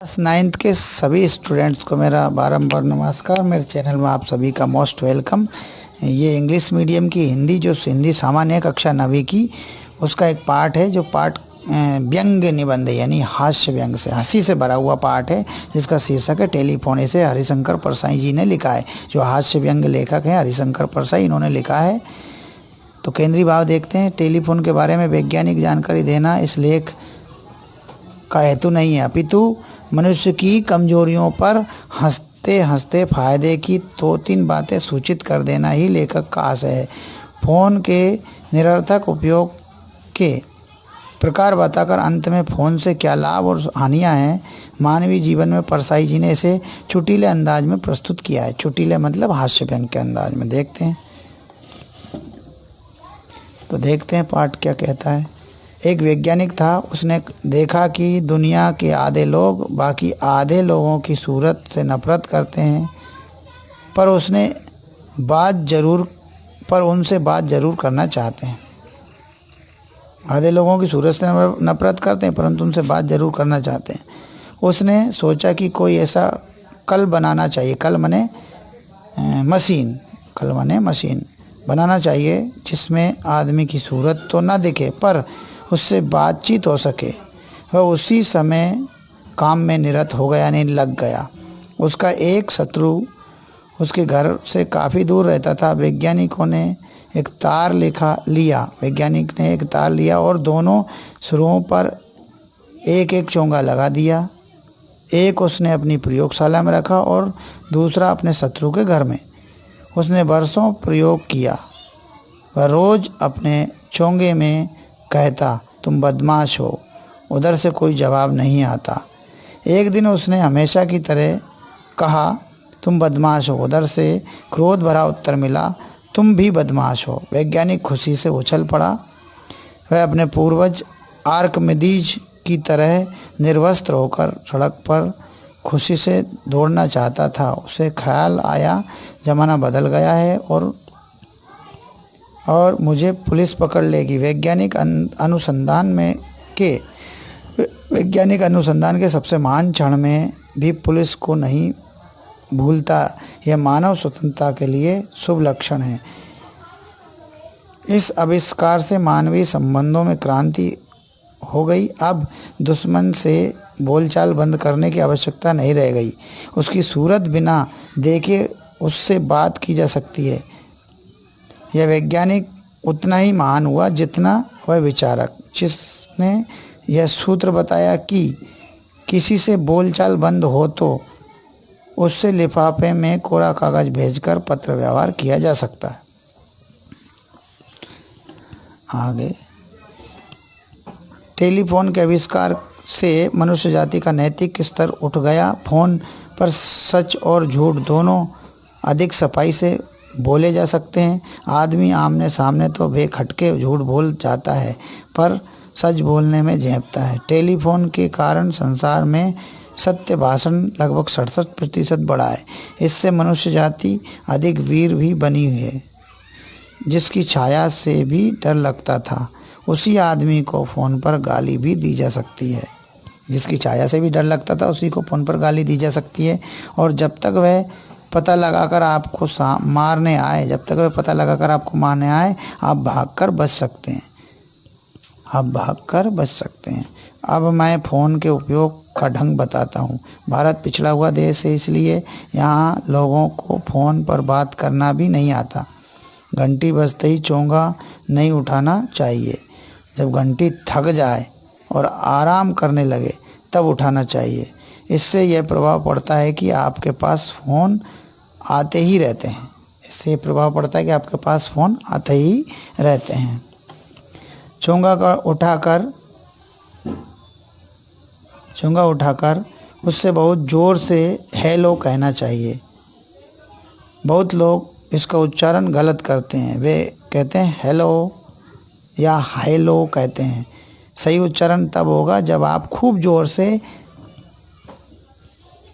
Class 9th के सभी students को मेरा बारंबार नमस्कार। मेरे चैनल में आप सभी का मोस्ट वेलकम। ये इंग्लिश मीडियम की हिंदी सामान्य कक्षा 9वीं की उसका एक पार्ट है, जो पार्ट व्यंग्य निबंध यानी हास्य व्यंग से हंसी से भरा हुआ पार्ट है, जिसका शीर्षक है टेलीफोन। इसे हरिशंकर परसाई जी ने लिखा है, जो हास्य व्यंग लेखक हैं हरिशंकर परसाई, इन्होंने लिखा है। तो केंद्रीय भाव देखते हैं। टेलीफोन के बारे में वैज्ञानिक जानकारी देना इस लेख का हेतु नहीं है, अपितु मनुष्य की कमजोरियों पर हंसते हंसते फायदे की 2-3 बातें सूचित कर देना ही लेखक का आशय है। फ़ोन के निरर्थक उपयोग के प्रकार बताकर अंत में फ़ोन से क्या लाभ और हानियां हैं मानवीय जीवन में परसाई जी ने इसे चुटीले अंदाज में प्रस्तुत किया है। चुटीले मतलब हास्य व्यंग के अंदाज में। देखते हैं पाठ क्या कहता है। एक वैज्ञानिक था, उसने देखा कि दुनिया के आधे लोग बाकी आधे लोगों की सूरत से नफरत करते हैं, पर उनसे बात ज़रूर करना चाहते हैं। आधे लोगों की सूरत से नफरत करते हैं, परंतु उनसे बात ज़रूर करना चाहते हैं। उसने सोचा कि कोई ऐसा कल बनाना चाहिए, कल माने मशीन बनाना चाहिए जिसमें आदमी की सूरत तो ना दिखे पर उससे बातचीत हो सके। वह उसी समय काम में निरत हो गया, नहीं लग गया। उसका एक शत्रु उसके घर से काफ़ी दूर रहता था। वैज्ञानिक ने एक तार लिया और दोनों सिरों पर एक एक चोंगा लगा दिया। एक उसने अपनी प्रयोगशाला में रखा और दूसरा अपने शत्रु के घर में। उसने वर्षों प्रयोग किया। वह रोज़ अपने चोंगे में कहता, तुम बदमाश हो। उधर से कोई जवाब नहीं आता। एक दिन उसने हमेशा की तरह कहा, तुम बदमाश हो। उधर से क्रोध भरा उत्तर मिला, तुम भी बदमाश हो। वैज्ञानिक खुशी से उछल पड़ा। वह अपने पूर्वज आर्किमिडीज की तरह निर्वस्त्र होकर सड़क पर खुशी से दौड़ना चाहता था। उसे ख्याल आया, ज़माना बदल गया है और मुझे पुलिस पकड़ लेगी। वैज्ञानिक अनुसंधान के सबसे महान क्षण में भी पुलिस को नहीं भूलता। यह मानव स्वतंत्रता के लिए शुभ लक्षण है। इस आविष्कार से मानवीय संबंधों में क्रांति हो गई। अब दुश्मन से बोलचाल बंद करने की आवश्यकता नहीं रह गई। उसकी सूरत बिना देखे उससे बात की जा सकती है। यह वैज्ञानिक उतना ही महान हुआ जितना वह विचारक, जिसने यह सूत्र बताया कि किसी से बोलचाल बंद हो तो उससे लिफाफे में कोरा कागज भेजकर पत्र व्यवहार किया जा सकता है। आगे, टेलीफोन के आविष्कार से मनुष्य जाति का नैतिक स्तर उठ गया। फोन पर सच और झूठ दोनों अधिक सफाई से बोले जा सकते हैं। आदमी आमने सामने तो बेखटके झूठ बोल जाता है, पर सच बोलने में झेंपता है। टेलीफोन के कारण संसार में सत्य भाषण लगभग 67% बढ़ा है। इससे मनुष्य जाति अधिक वीर भी बनी हुई है। जिसकी छाया से भी डर लगता था, उसी आदमी को फ़ोन पर गाली भी दी जा सकती है। जिसकी छाया से भी डर लगता था, उसी को फ़ोन पर गाली दी जा सकती है। और जब तक वह पता लगाकर आपको मारने आए, आप भागकर बच सकते हैं। अब मैं फ़ोन के उपयोग का ढंग बताता हूँ। भारत पिछड़ा हुआ देश है, इसलिए यहाँ लोगों को फ़ोन पर बात करना भी नहीं आता। घंटी बजते ही चोंगा नहीं उठाना चाहिए। जब घंटी थक जाए और आराम करने लगे तब उठाना चाहिए। इससे यह प्रभाव पड़ता है कि आपके पास फ़ोन आते ही रहते हैं। चोंगा उठाकर उससे बहुत ज़ोर से हेलो कहना चाहिए। बहुत लोग इसका उच्चारण गलत करते हैं। वे कहते हैं हेलो या हेलो कहते हैं। सही उच्चारण तब होगा जब आप खूब ज़ोर से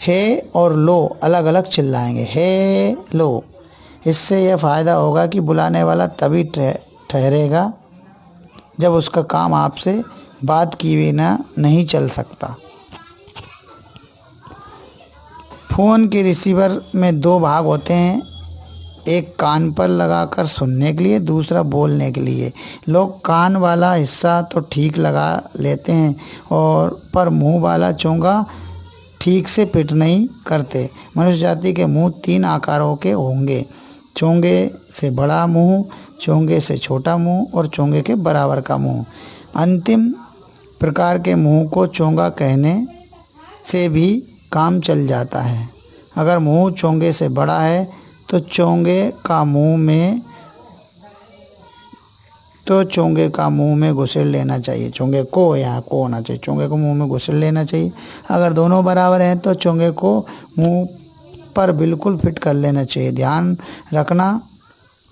हे और लो अलग अलग चिल्लाएंगे, हे लो। इससे यह फ़ायदा होगा कि बुलाने वाला तभी ठहरेगा जब उसका काम आपसे बात किए बिना नहीं चल सकता। फ़ोन के रिसीवर में दो भाग होते हैं, एक कान पर लगाकर सुनने के लिए, दूसरा बोलने के लिए। लोग कान वाला हिस्सा तो ठीक लगा लेते हैं और पर मुंह वाला चोंगा ठीक से फिट नहीं करते। मनुष्य जाति के मुंह 3 आकारों के होंगे, चोंगे से बड़ा मुंह, चोंगे से छोटा मुंह और चोंगे के बराबर का मुंह। अंतिम प्रकार के मुंह को चोंगा कहने से भी काम चल जाता है। अगर मुंह चोंगे से बड़ा है तो चोंगे का मुंह में घुसेड़ लेना चाहिए। चोंगे को, यहाँ को होना चाहिए, चोंगे को मुंह में घुसेड़ लेना चाहिए। अगर दोनों बराबर हैं तो चोंगे को मुंह पर बिल्कुल फिट कर लेना चाहिए। ध्यान रखना,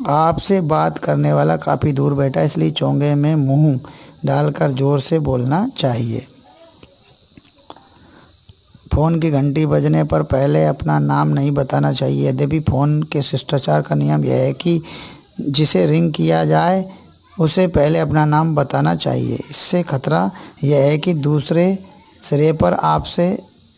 आपसे बात करने वाला काफ़ी दूर बैठा है, इसलिए चोंगे में मुंह डालकर ज़ोर से बोलना चाहिए। फ़ोन की घंटी बजने पर पहले अपना नाम नहीं बताना चाहिए। यद्यपि फ़ोन के शिष्टाचार का नियम यह है कि जिसे रिंग किया जाए उसे पहले अपना नाम बताना चाहिए। इससे खतरा यह है कि दूसरे सिरे पर आपसे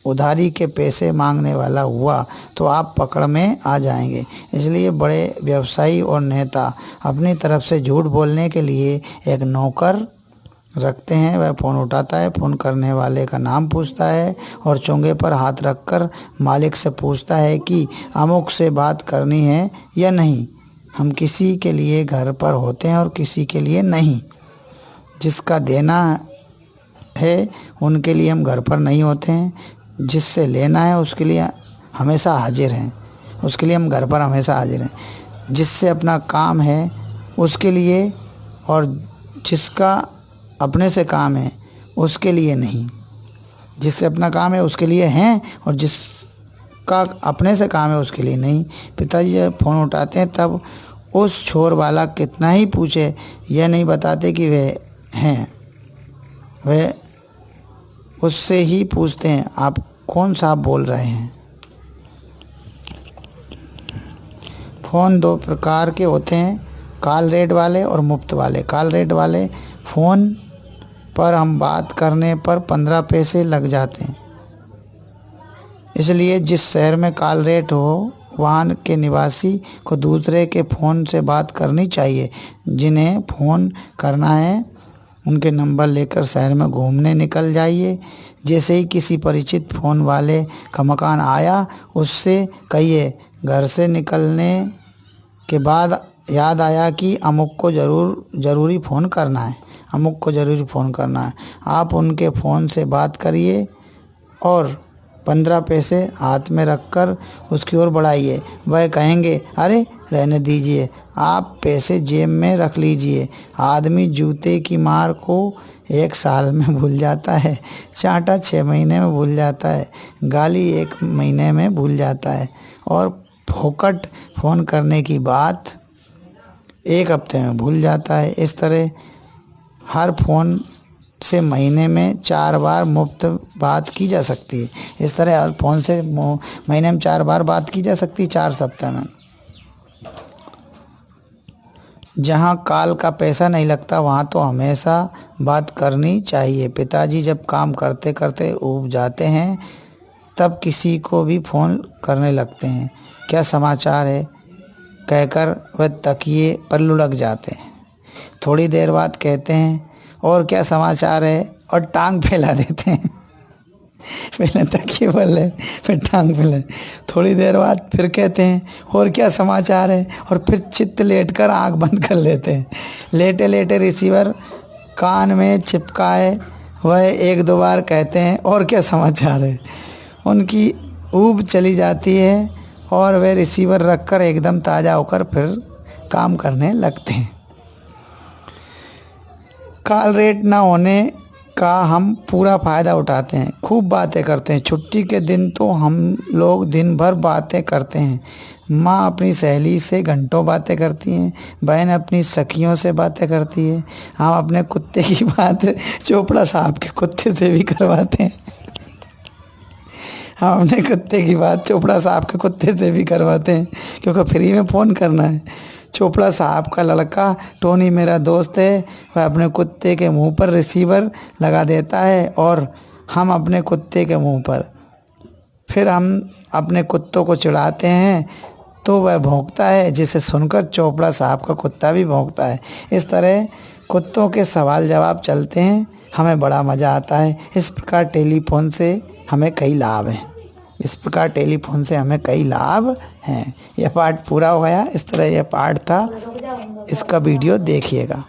उधारी के पैसे मांगने वाला हुआ तो आप पकड़ में आ जाएंगे। इसलिए बड़े व्यवसायी और नेता अपनी तरफ से झूठ बोलने के लिए एक नौकर रखते हैं। वह फ़ोन उठाता है, फ़ोन करने वाले का नाम पूछता है और चोंगे पर हाथ रखकर मालिक से पूछता है कि अमुक से बात करनी है या नहीं। हम किसी के लिए घर पर होते हैं और किसी के लिए नहीं। जिसका देना है उनके लिए हम घर पर नहीं होते हैं, जिससे लेना है उसके लिए हमेशा हाजिर हैं, उसके लिए हम घर पर हमेशा हाजिर हैं। जिससे अपना काम है उसके लिए, और जिसका अपने से काम है उसके लिए नहीं। जिससे अपना काम है उसके लिए हैं और जिसका अपने से काम है उसके लिए नहीं। पिताजी जब फ़ोन उठाते हैं तब उस छोर वाला कितना ही पूछे, यह नहीं बताते कि वे हैं। वे उससे ही पूछते हैं, आप कौन सा बोल रहे हैं। फ़ोन 2 प्रकार के होते हैं, कॉल रेट वाले और मुफ्त वाले। कॉल रेट वाले फ़ोन पर हम बात करने पर 15 पैसे लग जाते हैं। इसलिए जिस शहर में कॉल रेट हो वहाँ के निवासी को दूसरे के फ़ोन से बात करनी चाहिए। जिन्हें फ़ोन करना है उनके नंबर लेकर शहर में घूमने निकल जाइए। जैसे ही किसी परिचित फ़ोन वाले का मकान आया उससे कहिए, घर से निकलने के बाद याद आया कि अमुक को ज़रूरी फ़ोन करना है, अमुक को ज़रूरी फ़ोन करना है। आप उनके फ़ोन से बात करिए और 15 पैसे हाथ में रखकर उसकी ओर बढ़ाइए। वह कहेंगे, अरे रहने दीजिए, आप पैसे जेब में रख लीजिए। आदमी जूते की मार को 1 साल में भूल जाता है, चांटा 6 महीने में भूल जाता है, गाली 1 महीने में भूल जाता है और फोकट फ़ोन करने की बात 1 हफ्ते में भूल जाता है। इस तरह हर फ़ोन से महीने में 4 बार मुफ्त बात की जा सकती है। इस तरह हर फ़ोन से महीने में 4 बार बात की जा सकती है, 4 सप्ताह में। जहाँ कॉल का पैसा नहीं लगता वहाँ तो हमेशा बात करनी चाहिए। पिताजी जब काम करते करते ऊब जाते हैं तब किसी को भी फ़ोन करने लगते हैं। क्या समाचार है कहकर वह तकिए पर लुढ़क जाते हैं। थोड़ी देर बाद कहते हैं, और क्या समाचार है, और टांग फैला देते हैं। पहले तकिए पर ले, फिर टांग फैला। थोड़ी देर बाद फिर कहते हैं, और क्या समाचार है, और फिर चित्त लेटकर आंख बंद कर लेते हैं। लेटे लेटे रिसीवर कान में चिपकाए वह 1-2 बार कहते हैं, और क्या समाचार है। उनकी ऊब चली जाती है और वे रिसीवर रखकर एकदम ताज़ा होकर फिर काम करने लगते हैं। कॉल रेट ना होने का हम पूरा फ़ायदा उठाते हैं, खूब बातें करते हैं। छुट्टी के दिन तो हम लोग दिन भर बातें करते हैं। माँ अपनी सहेली से घंटों बातें करती हैं, बहन अपनी सखियों से बातें करती है। हम अपने कुत्ते की बात चोपड़ा साहब के कुत्ते से भी करवाते हैं। हम अपने कुत्ते की बात चोपड़ा साहब के कुत्ते से भी करवाते हैं, क्योंकि फ्री में फ़ोन करना है। चोपड़ा साहब का लड़का टोनी मेरा दोस्त है, वह अपने कुत्ते के मुंह पर रिसीवर लगा देता है और हम अपने कुत्ते के मुंह पर। फिर हम अपने कुत्तों को चिढ़ाते हैं तो वह भौंकता है, जिसे सुनकर चोपड़ा साहब का कुत्ता भी भौंकता है। इस तरह कुत्तों के सवाल जवाब चलते हैं, हमें बड़ा मज़ा आता है। इस प्रकार टेलीफोन से हमें कई लाभ हैं। यह पार्ट पूरा हो गया। इस तरह यह पार्ट था, इसका वीडियो देखिएगा।